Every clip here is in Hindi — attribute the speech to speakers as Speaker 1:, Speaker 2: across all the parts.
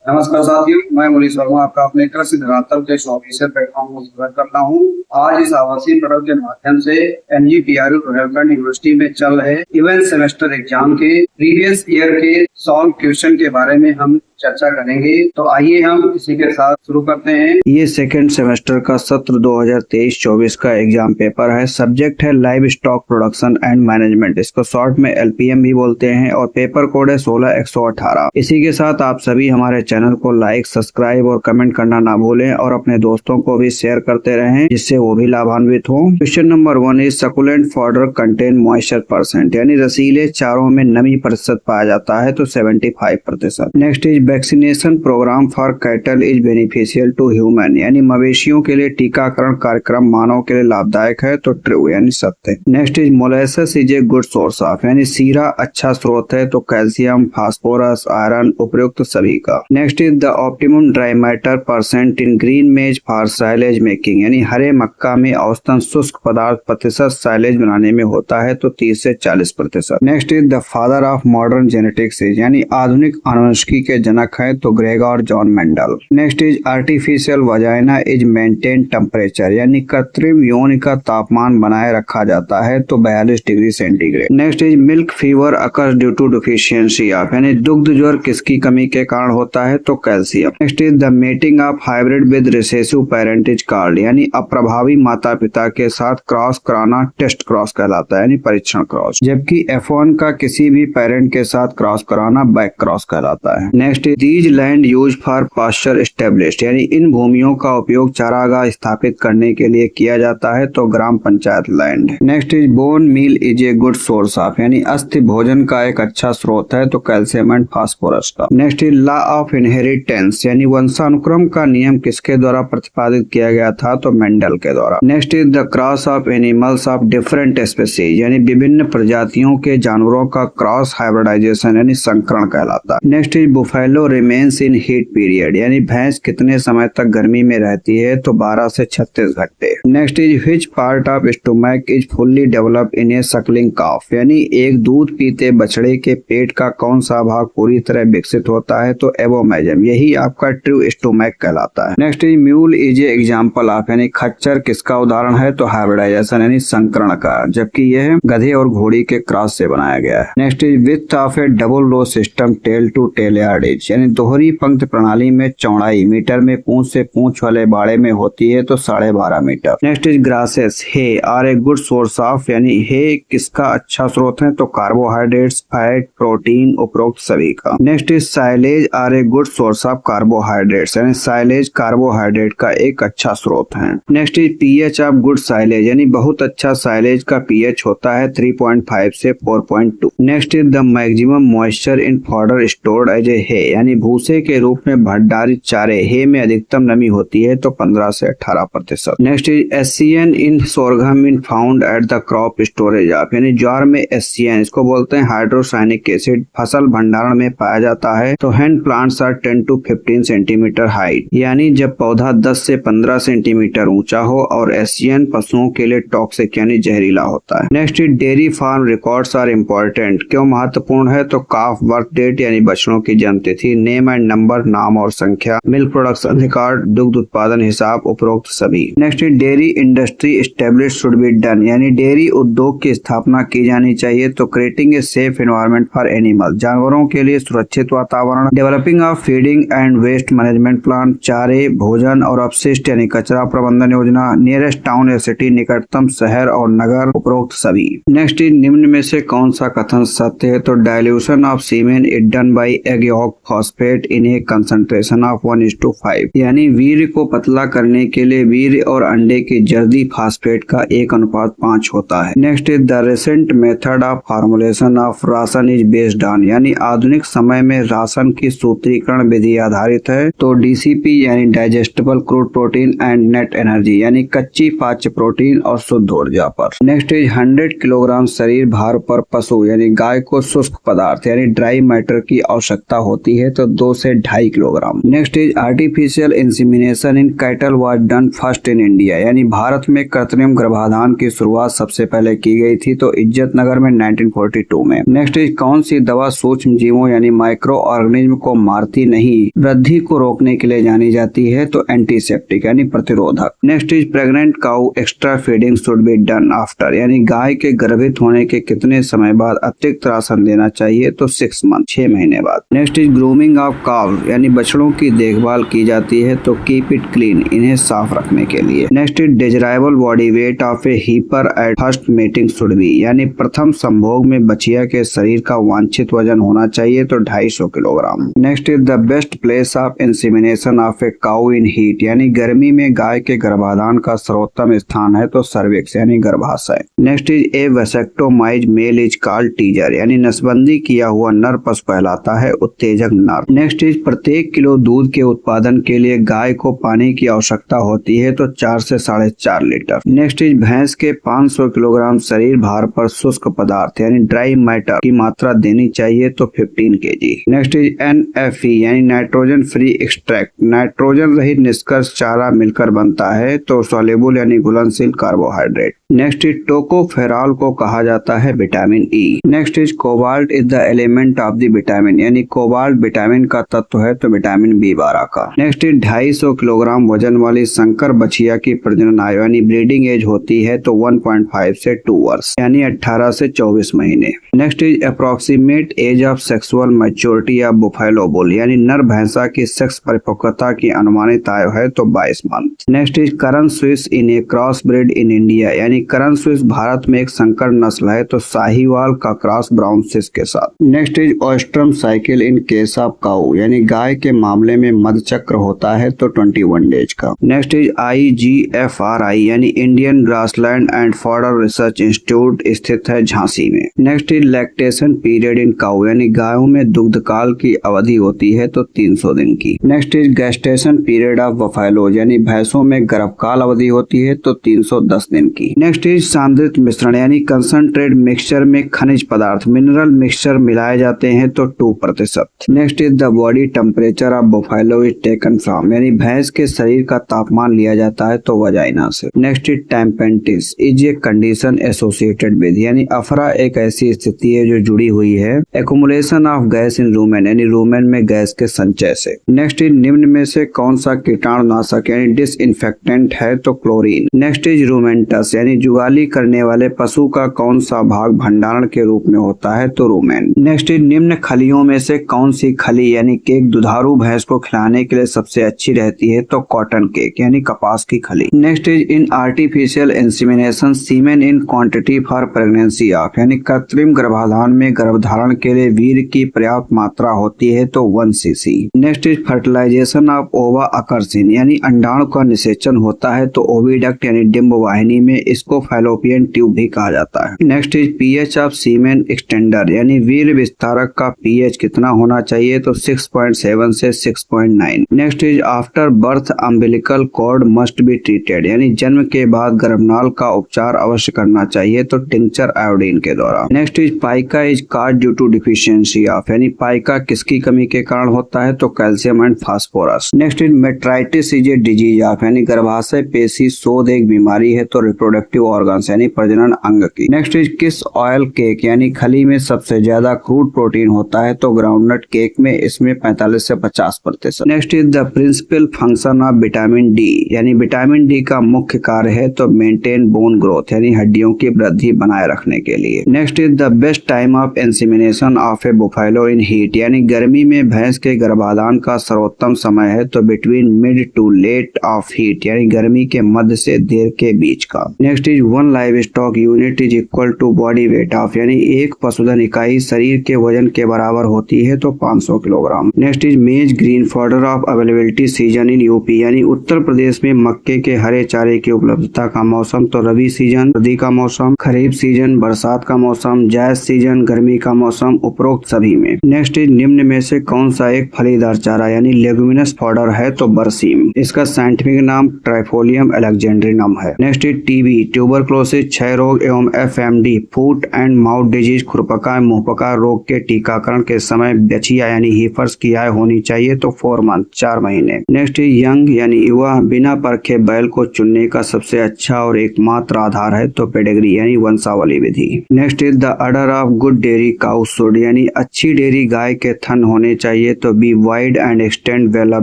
Speaker 1: नमस्कार साथियों, मैं मुनीश वर्मा आपका अपने कृषि धरातल के ऑफिसर प्लेटफॉर्म को स्वागत करता हूं। आज इस आवासीय पर्व के माध्यम से एनजीपीआरयू रोहतक यूनिवर्सिटी में चल रहे इवेंट सेमेस्टर एग्जाम के प्रीवियस ईयर के सॉल्व क्वेश्चन के बारे में हम चर्चा करेंगे। तो आइए हम इसी के साथ शुरू करते हैं।
Speaker 2: ये सेकेंड सेमेस्टर का सत्र 2023-24 का एग्जाम पेपर है। सब्जेक्ट है live stock production and management, इसको शॉर्ट में एलपीएम भी बोलते हैं, और पेपर कोड है 16118। इसी के साथ आप सभी हमारे चैनल को लाइक, सब्सक्राइब और कमेंट करना ना भूलें, और अपने दोस्तों को भी शेयर करते रहें जिससे वो भी लाभान्वित हो। Question number 1 is succulent fodder contain moisture percent, यानी रसीले चारों में नमी प्रतिशत पाया जाता है तो 75%। Next is vaccination program for cattle is beneficial to human, यानी मवेशियों के लिए टीकाकरण कार्यक्रम मानव के लिए लाभदायक है तो ट्रू यानी सत्य। Next is molasses is a good source of, यानी सीरा अच्छा स्रोत है तो कैल्शियम, फास्फोरस, आयरन उपयुक्त सभी का। Next is the optimum dry matter percent in green मेज फॉर साइलेज मेकिंग, यानी हरे मक्का में औसतन शुष्क पदार्थ प्रतिशत साइलेज बनाने में होता है तो 30 से 40%। Next is the father of modern genetics is, यानी आधुनिक आनुवंशिकी के जनक है तो Gregor John Mendel. Next is artificial vagina is maintain temperature, यानी कृत्रिम योनि का तापमान बनाए रखा जाता है तो 42 degree centigrade. Next is milk fever occurs due to deficiency of, यानी दुग्ध ज्वर किसकी कमी के कारण होता है तो calcium. Next is the mating of hybrid with recessive parent is called, यानी अप्रभावी माता पिता के साथ क्रॉस कराना टेस्ट क्रॉस कहलाता है, यानी परीक्षण क्रॉस। जबकि F1 का किसी भी पेरेंट के साथ क्रॉस कराना बैक क्रॉस कहलाता है। Next is these land use for pasture established, यानी इन भूमियों का उपयोग चारागाह स्थापित करने के लिए किया जाता है तो ग्राम panchayat land. Next is bone meal is a good source of, यानी अस्थि भोजन का एक अच्छा स्रोत है तो कैल्शियम एंड फास्फोरस का। Next is law of inheritance, यानी वंशानुक्रम का नियम किसके द्वारा प्रतिपादित किया गया था तो मेंडल के द्वारा। Next is the cross of animals of different species, यानी विभिन्न प्रजातियों के जानवरों का क्रॉस हाइब्रिडाइजेशन यानी संकरण कहलाता है। Next is buffalo remains in heat period, यानी भैंस कितने समय तक गर्मी में रहती है तो 12 से 36 घंटे। Next is which part of stomach is fully developed in a suckling calf, यानी एक दूध पीते बछड़े के पेट का कौन सा भाग पूरी तरह विकसित होता है तो एबोमेजम, यही आपका ट्रू स्टोमक कहलाता है। Next is mule is a example of, यानी खच्चर किसका उदाहरण है तो हाइब्रिडाइजेशन यानी संकरण का, जबकि यह गधे और घोड़ी के क्रॉस से बनाया गया है। Next is width of a double row system tail to tail yardage, यानी दोहरी पंक्ति प्रणाली में चौड़ाई मीटर में पूंछ से पूंछ वाले बाड़े में होती है तो 12.5 metre. Next is grasses hay are a good source of, यानी हे किसका अच्छा स्रोत है तो कार्बोहाइड्रेट्स, फैट, प्रोटीन उपरोक्त सभी का। Next is silage are a good source of carbohydrates, यानी साइलेज कार्बोहाइड्रेट का एक अच्छा स्रोत है। Next is pH of good silage, यानी बहुत अच्छा साइलेज का पीएच होता है 3.5 से 4.2। Next is the maximum moisture in fodder stored as a hay, यानी भूसे के रूप में भंडारित चारे हे में अधिकतम नमी होती है तो 15 से 18%। Next is SCN in सोरघम in found at the crop storage of, यानी ज्वार में एससीएन इसको बोलते हैं हाइड्रोसाइनिक एसिड फसल भंडारण में पाया जाता है तो hand plants are 10 to 15 centimetre height, यानी जब पौधा 10 से 15 सेंटीमीटर ऊंचा हो, और एससीएन पशुओं के लिए टॉक्सिक यानी जहरीला होता है। Next is dairy farm records are important, क्यों महत्वपूर्ण है तो काफ बर्थ डेट यानी बछड़ों की जन्म तिथि, नेम एंड नंबर नाम और संख्या, मिल्क प्रोडक्शन रिकॉर्ड, दुग्ध उत्पादन हिसाब उपरोक्त सभी। Next is dairy industry establish should be done, यानी डेयरी उद्योग की स्थापना की जानी चाहिए तो creating a safe environment for animal, जानवरों के लिए सुरक्षित वातावरण, developing of feeding and waste management plan, चारे, भोजन और अपशिष्ट यानी कचरा प्रबंधन योजना, नियरेस्ट टाउन या सिटी निकटतम शहर और नगर उपरोक्त सभी। नेक्स्ट इज निम्न में से कौन सा कथन सत्य है तो dilution of semen is done by egg yolk phosphate in a concentration of 1:5, यानी वीर्य को पतला करने के लिए वीर्य और अंडे की जर्दी फास्फेट का 1:5 होता है। Next is the recent method of formulation of ration is based on, यानी आधुनिक समय में राशन की सूत्रीकरण विधि आधारित है तो डीसीपी यानी digestible crude protein and net energy, यानी कच्ची पाच्य प्रोटीन और शुद्ध ऊर्जा पर। नेक्स्ट इज 100 किलोग्राम शरीर भार पर पशु यानी गाय को शुष्क पदार्थ यानी ड्राई मैटर की आवश्यकता होती है तो 2 से 2.5 kilogram. Next is artificial insemination in cattle was done first in India, यानी भारत में कृत्रिम गर्भाधान की शुरुआत सबसे पहले की गई थी तो इज्जत नगर में 1942 में। नेक्स्ट इज कौन सी दवा सूक्ष्म जीवों यानी माइक्रो ऑर्गेनिज्म को मारती बढ़ती नहीं, वृद्धि को रोकने के लिए जानी जाती है तो एंटीसेप्टिक यानी प्रतिरोधक। Next is pregnant cow extra feeding should be done after, यानी गाय के गर्भित होने के कितने समय बाद अतिरिक्त राशन देना चाहिए तो 6 मंथ 6 महीने बाद। नेक्स्ट इज ग्रूमिंग ऑफ काव, यानी बछड़ों की देखभाल की जाती है तो कीप इट क्लीन, इन्हें साफ रखने के लिए। Next is desirable body weight of A hepar at first meeting should be, यानी प्रथम संभोग में बछिया के शरीर का वांछित वजन होना चाहिए तो 250 kilogram. Next is the best place of insemination of a cow in heat, यानी गर्मी में गाय के गर्भाधान का सर्वोत्तम स्थान है तो सर्विक्स यानी गर्भाशय। Next is a vasectomized male is called teaser, यानी नसबंदी किया हुआ नर पशु कहलाता है उत्तेजक नर। नेक्स्ट इज प्रत्येक किलो दूध के उत्पादन के लिए गाय को पानी की आवश्यकता होती है तो 4 से 4.5 लीटर। नेक्स्ट इज भैंस के 500 किलोग्राम शरीर भार पर शुष्क पदार्थ यानी ड्राई मैटर की मात्रा देनी चाहिए तो 15 kg। नेक्स्ट इज NFE यानी नाइट्रोजन फ्री एक्सट्रैक्ट, नाइट्रोजन रहित निष्कर्ष चारा मिलकर बनता है तो सॉल्युबल यानी घुलनशील कार्बोहाइड्रेट। नेक्स्ट इज टोकोफेरॉल को कहा जाता है vitamin E. Next is cobalt is the element of the vitamin, यानी कोबाल्ट विटामिन का तत्व है तो विटामिन B12 का। नेक्स्ट इज 250 किलोग्राम वजन वाली संकर बछिया की प्रजनन आयु यानी ब्रीडिंग एज होती है तो 1.5 से 2 वर्ष यानी 18 से 24 महीने। Next is approximate age of sexual maturity of buffalo bull, यानी नर भैंसा की सेक्स परिपक्वता की अनुमानित आयु है तो 22 month. Next is Karan Swiss in a cross breed in India, यानी करन स्विस भारत में एक संकर नस्ल है तो साहिवाल का क्रॉस ब्राउन स्विस के साथ। Next is oestrum cycle in case of cow, यानी गाय के मामले में मध्य चक्र होता है तो 21 डेज का। नेक्स्ट इज IGFRI यानी Indian grassland and fodder research institute स्थित है झांसी में। Next is lactation period in cow, यानी गायों में दुग्ध काल की अवधि होती है तो 300 दिन की। Next is gestation period of buffalo, यानी भैंसों में गर्भकाल अवधि होती है तो 310 दिन की। नेक्स्ट इज सांद्रित मिश्रण, यानी कंसंट्रेट मिक्सचर में खनिज पदार्थ मिनरल मिक्सचर मिलाए जाते हैं तो 2%। Next is the body temperature of buffalo is taken from, यानी भैंस के शरीर का तापमान लिया जाता है तो वजाइना से। Next is tympanitis is a condition associated with, यानी अफरा एक ऐसी स्थिति है जो जुड़ी हुई है accumulation of gas in rumen, यानी रूमेन में गैस के संचय से। नेक्स्ट इज निम्न में से कौन सा कीटाणुनाशक यानी डिसइंफेक्टेंट है तो क्लोरीन। नेक्स्ट इज रूमेंटस, यानी जुगाली करने वाले पशु का कौन सा भाग भंडारण के रूप में होता है तो रूमेन। नेक्स्ट इज निम्न खलियों में से कौन सी खली यानी केक दुधारू भैंस को खिलाने के लिए सबसे अच्छी रहती है तो कॉटन केक यानी कपास की खली। Next is in artificial insemination semen in quantity for pregnancy of, यानी कृत्रिम गर्भाधान में गर्भधारण के लिए वीर्य की पर्याप्त मात्रा होती है तो 1 cc। Next is fertilization of ova occurs in, यानी अंडाणु का निषेचन होता है तो ओविडक्ट यानी डिंब वाहिनी में, इसको फैलोपियन ट्यूब भी कहा जाता है। Next is pH of semen extender, यानी वीर्य विस्तारक का पीएच कितना होना चाहिए तो 6.7 से 6.9। Next is after birth umbilical cord must be treated, यानी जन्म के बाद गर्भनाल का उपचार अवश्य करना चाहिए तो टिंचर आयोडीन के द्वारा। Next is pica is cause due to deficiency of, यानी पाइका किसकी कमी के कारण होता है तो calcium and phosphorus. Next is metritis is a disease of, यानी गर्भाशय पेशी शोध एक बीमारी है तो रिप्रोडक्टिव ऑर्गन्स यानी प्रजनन अंग की। नेक्स्ट इज किस ऑयल केक, यानी खली में सबसे ज्यादा क्रूड प्रोटीन होता है तो ग्राउंडनट केक में, इसमें 45 से 50%। Next is the principal function of vitamin D, यानी विटामिन डी का मुख्य कार्य है तो मेंटेन बोन ग्रोथ, यानी हड्डियों की वृद्धि बनाए रखने के लिए। Next is the best time of insemination of A buffalo in heat, यानी गर्मी में भैंस के गर्भाधान का सर्वोत्तम समय है तो between mid to late of heat, यानी गर्मी के मध्य से देर के बीच का। Next is 1 livestock unit is equal to body weight of, यानी एक पशुधन इकाई शरीर के वजन के बराबर होती है तो 500 किलोग्राम। नेक्स्ट इज मेज green fodder of availability season in UP, यानी उत्तर प्रदेश में मक्के के हरे चारे की उपलब्धता का मौसम तो रबी सीजन सर्दी का मौसम, खरीफ सीजन बरसात का मौसम, जायद सीजन गर्मी का मौसम, उपरोक्त सभी में। नेक्स्ट इज निम्न में से कौन सा एक फलीदार चारा यानी लेगुमिनस फॉडर है तो बरसीम, इसका साइंटिफिक नाम ट्राइफोलियम अलेक्जेंड्रिनम है। नेक्स्ट इज टीबी, ट्यूबरक्लोसिस, क्षय रोग एवं FMD, foot and mouth disease, खुरपका मुंहपका रोग के टीकाकरण के समय बछिया यानी हीफर्स की आय होनी चाहिए तो 4 मंथ 4 महीने। नेक्स्ट यंग यानी युवा बिना परखे बैल को चुनने का सबसे अच्छा और एकमात्र आधार है तो पेडिग्री यानी वंशावली विधि। Next is the udder of good dairy cow should यानी अच्छी डेयरी गाय के थन होने चाहिए तो be wide and extend well up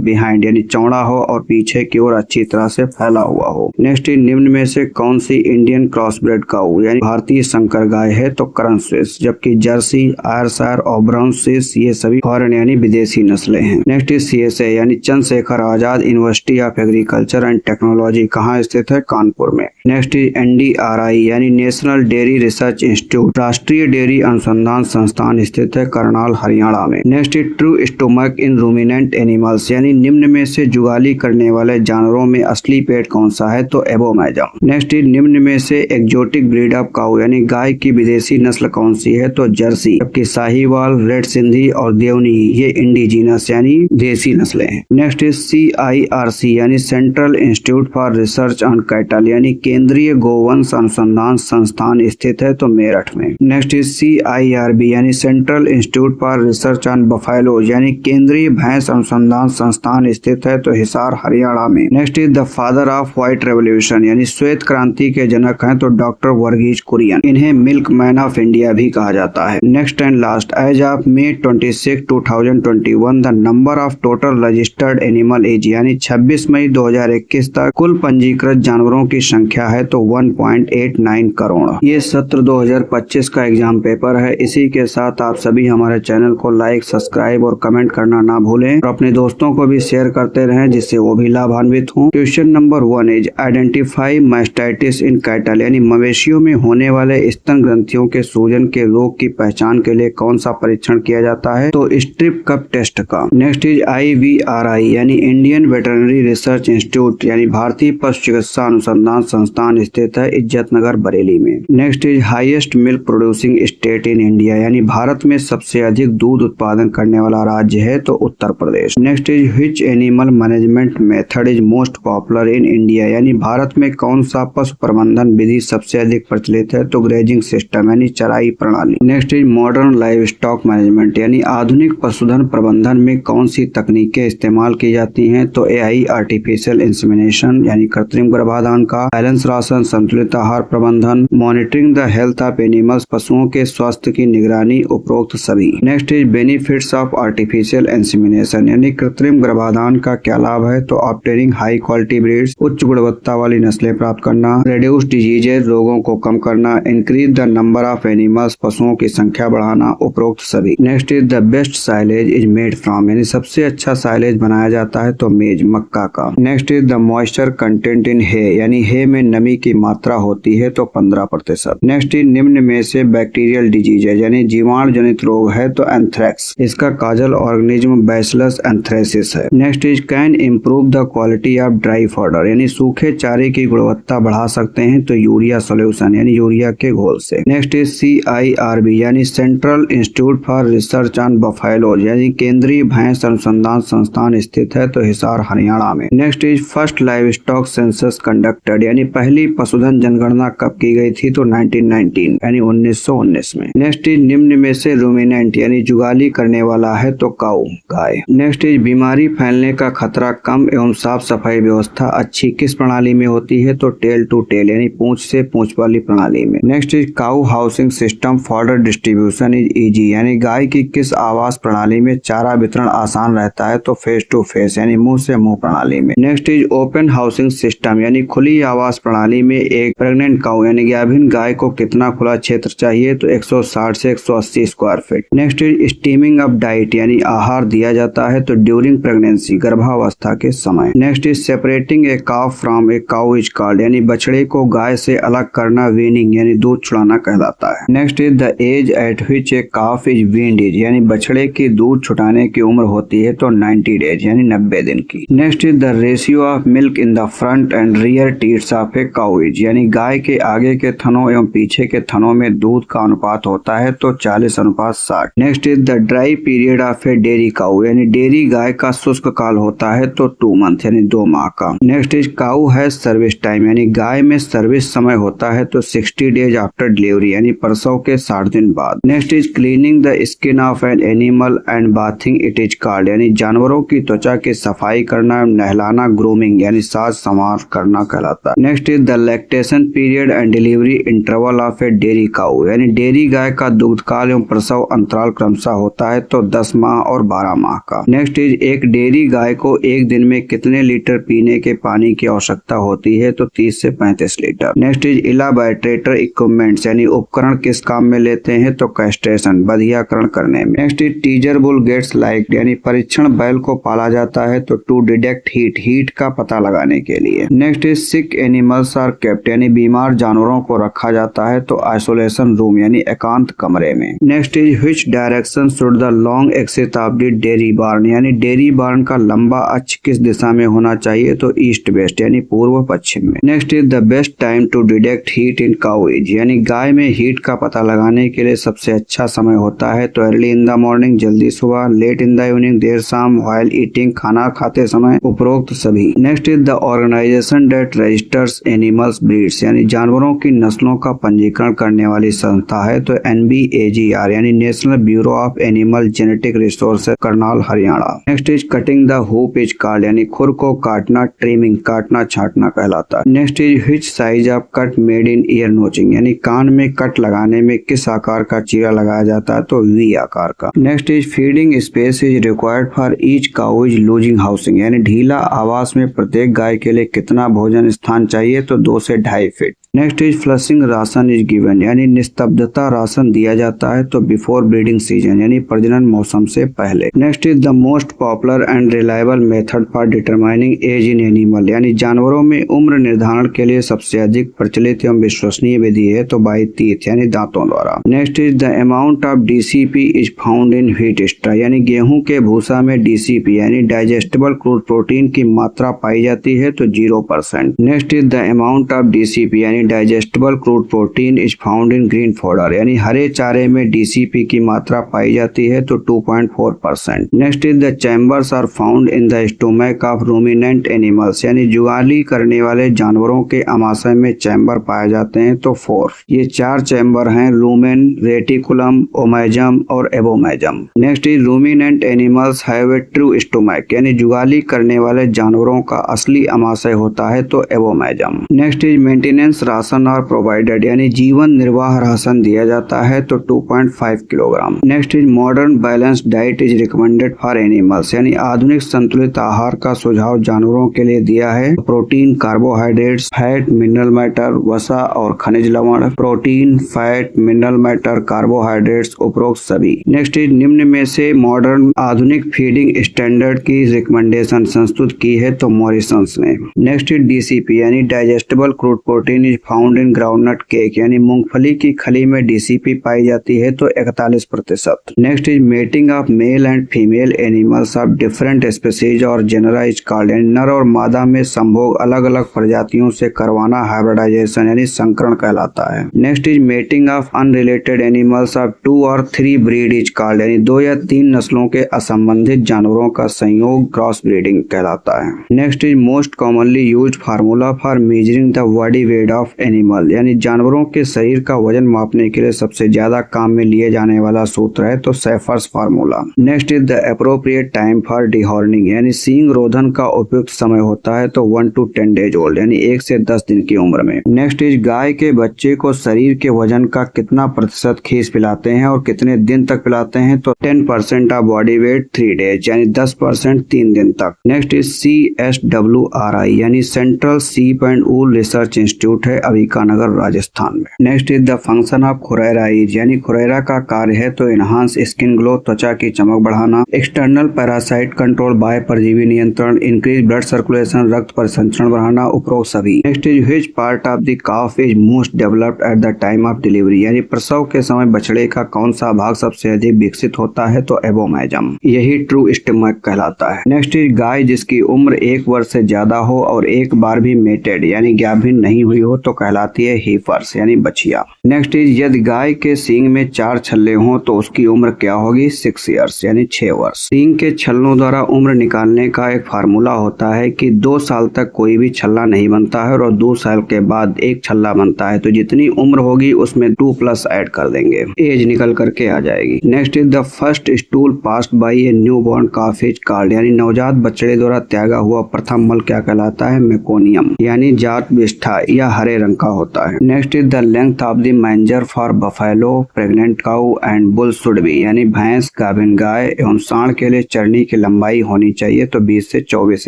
Speaker 2: behind यानी चौड़ा हो और पीछे की ओर अच्छी तरह से फैला हुआ हो। नेक्स्ट निम्न में से कौन सी इंडियन क्रॉसब्रेड काउ यानी भारतीय संकर गाय है तो करन स्विस, जबकि जर्सी, आयरशायर और ब्राउन स्विस ये सभी फॉरेन यानी विदेशी नस्लें हैं। नेक्स्ट इज CSA यानी Chandrashekhar Azad university of agriculture and technology कहाँ स्थित है? कानपुर में। नेक्स्ट इज NDRI यानी नेशनल डेयरी रिसर्च इंस्टीट्यूट, राष्ट्रीय डेयरी अनुसंधान संस्थान स्थित है करनाल हरियाणा में। Next is true stomach in ruminant animals यानी निम्न में से जुगाली करने वाले जानवरों में असली पेट कौन सा है तो एबोमेजम। नेक्स्ट इज निम्न में से एक्जोटिक ब्रीड ऑफ काउ यानी गाय की विदेशी नस्ल कौन सी है तो जर्सी, जबकि साहिवाल, रेड सिंधी और देवनी ये इंडिजीनस यानी देसी नस्लें हैं। नेक्स्ट इज CIRC यानी central institute for research on cattle यानी केंद्रीय गोवंश अनुसंधान संस्थान स्थित है तो मेरठ में। नेक्स्ट इज CIRB यानी central institute for research on buffalo यानी केंद्रीय भैंस अनुसंधान संस्थान स्थित है तो हिसार हरियाणा में। Next is the father of white revolution यानी श्वेत क्रांति के जनक हैं तो डॉक्टर वर्गीज कुरियन, इन्हें मिल्क मैन ऑफ इंडिया भी कहा जाता है। Next and last, as of May 26, 2021 the number of total registered animal as यानी 26 मई 2021 तक कुल पंजीकृत जानवरों की संख्या है तो 1.89 करोड़। ये सत्र 2025 का एग्जाम पेपर है। इसी के साथ आप सभी हमारे चैनल को लाइक, सब्सक्राइब और कमेंट करना ना भूलें और अपने दोस्तों को भी शेयर करते रहें जिससे वो भी लाभान्वित हों। Question number 1 is identify mastitis in cattle यानी मवेशियों में होने वाले स्तन ग्रंथियों के सूजन के रोग की पहचान के लिए कौन सा परीक्षण किया जाता है तो स्ट्रिप कप टेस्ट का। नेक्स्ट इज IVRI यानी इंडियन वेटरनरी रिसर्च इंस्टीट्यूट यानी भारतीय पशु चिकित्सा अनुसंधान संस्थान स्थित है इज्जतनगर बरेली में। Next is highest milk producing state in India यानी भारत में सबसे अधिक दूध उत्पादन करने वाला राज्य है तो Uttar Pradesh. Next is which animal management method is most popular in India यानी भारत में कौन सा पशु प्रबंधन विधि सबसे अधिक प्रचलित है तो ग्रेजिंग सिस्टम यानी चराई प्रणाली। Next is modern live stock management यानी आधुनिक पशुधन प्रबंधन में कौन सी तकनीकें इस्तेमाल की जाती हैं तो AI आर्टिफिशियल इंसेमिनेशन यानी कृत्रिम गर्भाधान का, बैलेंस राशन, संतुलित आहार प्रबंधन, monitoring the health of animals, पशुओं के स्वास्थ्य की निगरानी, उपरोक्त सभी। Next is benefits of artificial insemination यानी कृत्रिम गर्भाधान का क्या लाभ है तो ऑब्टेनिंग हाई क्वालिटी ब्रीड्स, उच्च गुणवत्ता वाली नस्लें प्राप्त करना, रिड्यूस डिजीजेज, रोगों को कम करना, increase the number of animals, पशुओं की संख्या बढ़ाना, उपरोक्त सभी। Next is the best silage is made from यानी सबसे अच्छा साइलेज बनाया जाता है तो मेज, मक्का का। Next is the moisture content in hay यानी हे में नमी की मात्रा होती है तो 15%। नेक्स्ट इज निम्न में से बैक्टीरियल डिजीजेज यानी जीवाणु जनित रोग है तो एंथ्रेक्स, इसका काजल ऑर्गेनिज्म बैसिलस एंथ्रेसिस है। Next is can improve the quality of dry fodder यानी सूखे चारे की गुणवत्ता बढ़ा सकते हैं तो यूरिया सोल्यूशन यानी यूरिया के घोल से। नेक्स्ट इज CIRB यानी central institute for research on buffalo यानी केंद्रीय भैंस अनुसंधान संस्थान स्थित है तो हिसार हरियाणा में। Next is first live stock census conducted यानी पहली पशुधन जनगणना कब की गई थी तो 1919 यानी 1919 में। नेक्स्ट इज निम्न में से रूमिनेंट यानी जुगाली करने वाला है तो काऊ, गाय। नेक्स्ट इज बीमारी फैलने का खतरा कम एवं साफ सफाई व्यवस्था अच्छी किस प्रणाली में होती है तो टेल टू टेल यानी पूंछ से पूंछ वाली प्रणाली में। Next is cow housing system fodder distribution is easy यानी गाय की किस आवास प्रणाली में चारा वितरण आसान रहता है तो फेस टू फेस यानी मुंह से मुंह प्रणाली में। Next is open housing system यानी खुली आवास प्रणाली में एक प्रेग्नेंट काऊ यानी गाभिन गाय को कितना खुला क्षेत्र चाहिए तो 160 से 180 square feet. Next is steaming of diet यानी आहार दिया जाता है तो ड्यूरिंग प्रेगनेंसी गर्भावस्था के समय। Next is separating a cow from a cow is called यानी बछड़े को गाय से अलग करना वीनिंग यानी दूध छुड़ाना कहलाता है। Next is the age at which a calf is weaned is यानी बछड़े की दूध छुटाने की उम्र होती है तो 90 डेज यानी 90 दिन की। Next is the ratio of milk in the front end rear tits of a cow is यानी गाय के आगे के थनों एवं पीछे के थनों में दूध का अनुपात होता है तो 40:60। Next is the dry period of a dairy cow यानी डेयरी गाय का शुष्क काल होता है तो 2 मंथ यानी 2 माह का। Next is cow has service time यानी गाय में सर्विस समय होता है तो 60 डेज आफ्टर डिलीवरी यानी प्रसव के 60 दिन बाद। Next is cleaning the skin of an animal and bathing it is called, यानी जानवरों की त्वचा की सफाई करना, नहलाना, ग्रूमिंग यानी साज संवार करना कहलाता है। Next is the lactation period and delivery interval of a dairy cow, यानी डेयरी गाय का दुग्ध काल एवं प्रसव अंतराल क्रमशः होता है तो 10 माह और 12 माह का। नेक्स्ट इज एक डेयरी गाय को एक दिन में कितने लीटर पीने के पानी की आवश्यकता होती है तो 30 से 35 लीटर। नेक्स्ट इज इलाबरेटर इक्विपमेंट्स, यानी उपकरण किस काम में लेते हैं तो कैस्ट्रेशन बधियाकरण करने में। Next is teaser bull gets like, यानी परीक्षण बैल को पाला जाता है तो टू डिटेक्ट हीट का पता लगाने के लिए। Next is sick animals are kept, यानी बीमार जानवरों को रखा जाता है तो आइसोलेशन रूम यानी एकांत कमरे में। Next is which direction should the long axis of the dairy barn, यानी डेयरी बार्न का लंबा अक्ष किस दिशा में होना चाहिए तो ईस्ट वेस्ट यानी पूर्व पश्चिम में। Next is the best time to detect heat in cow is, यानी गाय में हीट का पता लगाने के लिए सबसे अच्छा समय होता है तो अर्ली इन द मॉर्निंग जल्दी सुबह, लेट इन द इवनिंग देर शाम, व्हाइल ईटिंग खाना खाते समय, उपरोक्त सभी। Next is the organization that registers animals breeds, यानी जानवरों की नस्लों का पंजीकरण करने वाली संस्था है तो NBAGR यानी national bureau of animal genetic resources, Karnal Haryana. Next is cutting the hoop is called, यानी खुर को काटना, ट्रिमिंग काटना छाटना कहलाता है। Next is which size of cut made in year notching, यानी कान में कट लगाने में किस आकार का चीरा लगाया जाता है तो V आकार का। Next is feeding space is required for each cow is losing housing, यानी ढीला आवास में प्रत्येक गाय के लिए कितना भोजन स्थान चाहिए तो 2 से 2.5 feet. Next is flushing ration is given, यानी निस्तब्धता राशन दिया जाता है तो बिफोर ब्रीडिंग सीजन यानी प्रजनन मौसम से पहले। Next is the most popular and reliable method for determining age in animal, यानी जानवरों में उम्र निर्धारण के लिए सबसे अधिक प्रचलित एवं विश्वसनीय विधि है तो बाय टीथ यानी दांतों द्वारा। Next is the amount of DCP is found in wheat straw, यानी गेहूं के भूसा में DCP यानी डाइजेस्टेबल क्रूड प्रोटीन की मात्रा पाई जाती है तो 0%। Next is the amount of DCP यानी digestible crude protein is found in green fodder, यानी हरे चारे में DCP की मात्रा पाई जाती है तो 2.4%। Next is the chambers are found in the stomach of ruminant animals, यानी जुगाली करने वाले जानवरों के आमाशय में चैम्बर पाए जाते हैं तो 4। ये 4 चैम्बर हैं रूमेन, रेटिकुलम, ओमैजम और abomasum. Next is ruminant animals have a true stomach, यानी जुगाली करने वाले जानवरों का असली आमाशय होता है तो एबोमैजम। नेक्स्ट इज मेंटेनेंस राशन और प्रोवाइडेड, यानी जीवन निर्वाह राशन दिया जाता है तो 2.5 kilogram. Next is modern balance diet is recommended for animals, यानी आधुनिक संतुलित आहार का सुझाव जानवरों के लिए दिया है। Protein, carbohydrates, fat, mineral matter, वसा और खनिज लवण। Protein, fat, mineral matter, carbohydrates उपरोक्त सभी। नेक्स्ट इज निम्न में से मॉडर्न आधुनिक फीडिंग स्टैंडर्ड की रिकमेंडेशन संस्तुत की है तो मॉरिसंस ने। नेक्स्ट इज DCP यानी digestible crude protein is found in groundnut cake, यानी मूंगफली की खली में DCP पाई जाती है तो 41%। Next is mating of male and female animals of different species और जेनरा इज कॉल्ड, यानी नर और मादा में संभोग अलग अलग प्रजातियों से करवाना हाइब्रिडाइजेशन यानी संकरण कहलाता है। Next is mating of unrelated animals of 2 और 3 ब्रीड इज कॉल्ड, यानी 2 या 3 नस्लों के असंबंधित जानवरों का संयोग क्रॉस ब्रीडिंग कहलाता है। Next is most commonly used formula for measuring the body weight of animal, यानी जानवरों के शरीर का वजन मापने के लिए सबसे ज्यादा काम में लिए जाने वाला सूत्र है तो Schaeffer's formula. Next is the appropriate time for dehorning, यानी सींग रोधन का उपयुक्त समय होता है तो 1 to 10 डेज ओल्ड, यानी 1 से 10 दिन की उम्र में। नेक्स्ट इज गाय के बच्चे को शरीर के वजन का कितना प्रतिशत खीस पिलाते हैं और कितने दिन तक पिलाते हैं तो 10% ऑफ बॉडी वेट 3 डेज, यानी 10% 3 दिन तक। नेक्स्ट इज CSWRI यानी central sheep and wool research institute है अभिकानगर राजस्थान में। Next is the function of खुरैरा इज, यानी खुरैरा का कार्य है तो एनहांस स्किन ग्लो त्वचा की चमक बढ़ाना, एक्सटर्नल पैरासाइट कंट्रोल बाय परजीवी नियंत्रण, इंक्रीज ब्लड सर्कुलेशन रक्त परिसंचरण बढ़ाना उपरोक्त सभी। Next is which part of the calf is most developed at the time of delivery, यानी प्रसव के समय बछड़े का कौन सा भाग सबसे अधिक विकसित होता है तो एबोमैजम, यही ट्रू स्टमक कहलाता है। नेक्स्ट इज गाय जिसकी उम्र 1 वर्ष से ज्यादा हो और एक बार भी मेटेड यानी गाभिन नहीं हुई हो तो कहलाती है हीफर्स यानी बछिया। नेक्स्ट इज यदि गाय के सींग में 4 छल्ले हों तो उसकी उम्र क्या होगी? 6 ईयर्स यानी 6 वर्ष। सींग के छल्लों द्वारा उम्र निकालने का एक फार्मूला होता है कि 2 साल तक कोई भी छल्ला नहीं बनता है और 2 साल के बाद एक छल्ला बनता है, तो जितनी उम्र होगी उसमें 2+ ऐड कर देंगे, एज निकल करके आ जाएगी। Next is the first stool passed by A newborn calf is called, यानी नवजात बछड़े द्वारा त्यागा हुआ प्रथम मल क्या कहलाता है? मेकोनियम यानी जात विष्ठा या हरे रंग का होता है। Next is the length of the manger for buffalo, pregnant cow and bull should be, यानी भैंस, गाभिन गाय एवं सांड के लिए चरनी की लंबाई होनी चाहिए तो 20 से 24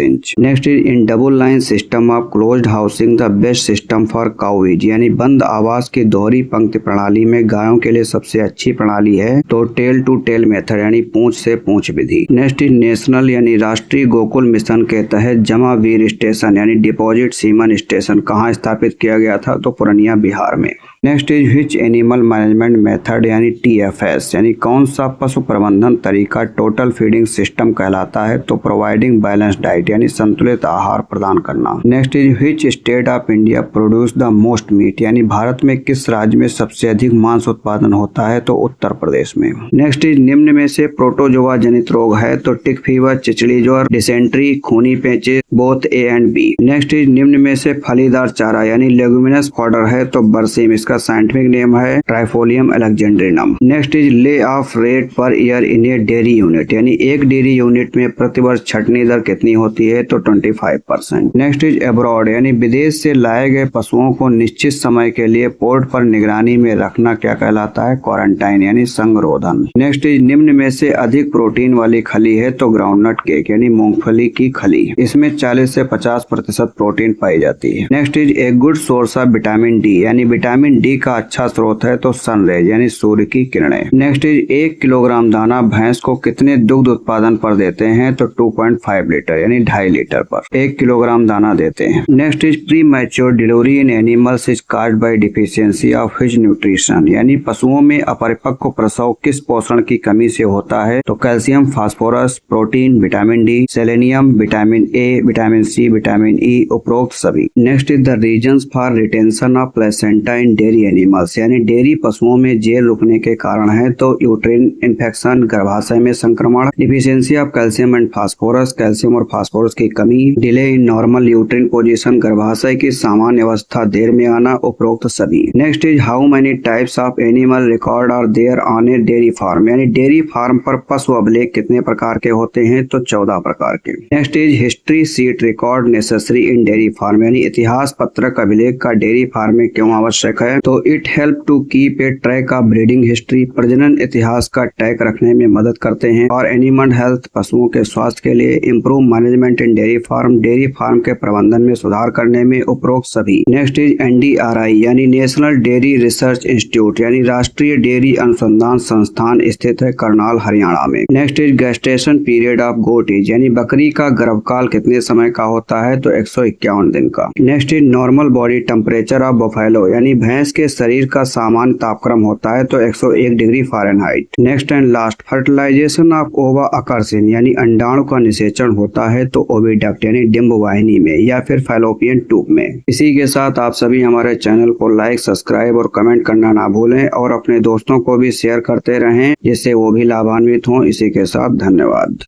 Speaker 2: inch. Next is in double line system of closed housing the best system for cow is, यानी बंद आवास की दोहरी पंक्ति प्रणाली में गायों के लिए सबसे अच्छी प्रणाली है तो टेल टू टेल मेथड यानी पूंछ से पूंछ विधि। नेक्स्ट इज नेशनल यानी राष्ट्रीय गोकुल मिशन के तहत जमा वीर स्टेशन यानी डिपॉजिट सीमन स्टेशन कहाँ स्थापित किया गया था? तो पूर्णिया बिहार में। Next is which animal management method यानी TFS यानी कौन सा पशु प्रबंधन तरीका टोटल फीडिंग सिस्टम कहलाता है? तो प्रोवाइडिंग बैलेंस डाइट यानी संतुलित आहार प्रदान करना। Next is which state of India produce the most meat, यानी भारत में किस राज्य में सबसे अधिक मांस उत्पादन होता है? तो उत्तर प्रदेश में। नेक्स्ट इज निम्न में से प्रोटोजोआ जनित रोग है तो टिक फीवर, चिचड़ी ज्वर, डिसेंट्री, खूनी पेचे, both A and B। Next is निम्न में से फलीदार चारा यानी लेगुमिनस फॉडर है तो बरसीम, इसका साइंटिफिक नेम है Trifolium alexandrinum. Next is lay off rate per year in a dairy unit, यानी एक डेयरी यूनिट में प्रतिवर्ष छटनी दर कितनी होती है? तो 25%। नेक्स्ट इज अब्रॉड यानी विदेश से लाए गए पशुओं को निश्चित समय के लिए पोर्ट पर निगरानी में रखना क्या कहलाता है? क्वारंटाइन यानी संगरोधन। नेक्स्ट इज निम्न में से अधिक प्रोटीन वाली खली है तो ग्राउंडनट केक यानी मूंगफली की खली, इसमें 40 से 50% प्रोटीन पाई जाती है। Next is a good source of vitamin D, यानी विटामिन डी का अच्छा स्रोत है तो सनरेज यानी सूर्य की किरणें। नेक्स्ट इज 1 किलोग्राम दाना भैंस को कितने दुग्ध उत्पादन पर देते हैं? तो 2.5 लीटर यानी 2.5 लीटर पर 1 किलोग्राम दाना देते हैं। Next is pre mature delivery in animals is caused by deficiency of which nutrition, यानी पशुओं में अपरिपक्व प्रसव किस पोषण की कमी से होता है? तो calcium, phosphorus, protein, vitamin D, selenium, vitamin A, vitamin C, vitamin E, उपरोक्त सभी। Next is the reasons for retention of placenta in dairy animals, यानी डेयरी पशुओं में जेल रुकने के कारण है तो यूट्रिन इन्फेक्शन, गर्भाशय में संक्रमण, deficiency of calcium and phosphorus, calcium और फास्फोरस की कमी, delay in normal uterine position, गर्भाशय की सामान्य अवस्था देर में आना, उपरोक्त सभी। Next is how many types of animal record are there on a dairy farm, यानी डेयरी फार्म पर पशु अभिलेख कितने प्रकार के होते हैं? तो 14 प्रकार के। Next is history sheet record necessary in dairy farm, यानी इतिहास पत्रक अभिलेख का डेयरी फार्म में क्यों आवश्यक है? तो it help to keep a track of breeding history, प्रजनन इतिहास का ट्रैक रखने में मदद करते हैं। और एनिमल हेल्थ, पशुओं के स्वास्थ्य के लिए। इम्प्रूव मैनेजमेंट इन डेयरी फार्म, डेयरी फार्म के प्रबंधन में सुधार करने में, उपरोक्त सभी। नेक्स्ट इज NDRI यानी नेशनल डेयरी रिसर्च इंस्टीट्यूट, यानी राष्ट्रीय डेयरी अनुसंधान संस्थान स्थित है करनाल, हरियाणा में। Next is gestation period of goat is, यानी बकरी का गर्भकाल कितने समय का होता है? तो 151 दिन का। Next is normal body temperature of buffalo, यानी भैंस के शरीर का सामान्य तापक्रम होता है तो 101 degree Fahrenheit. Next and last, fertilization of ova occurs in, यानी अंडाणु का निषेचन होता है तो ओविडक्ट यानी डिंब वाहिनी में या फिर फैलोपियन ट्यूब में। इसी के साथ आप सभी हमारे चैनल को लाइक, सब्सक्राइब और कमेंट करना ना भूलें और अपने दोस्तों को भी शेयर करते रहें जिससे वो भी लाभान्वित हों। इसी के साथ धन्यवाद।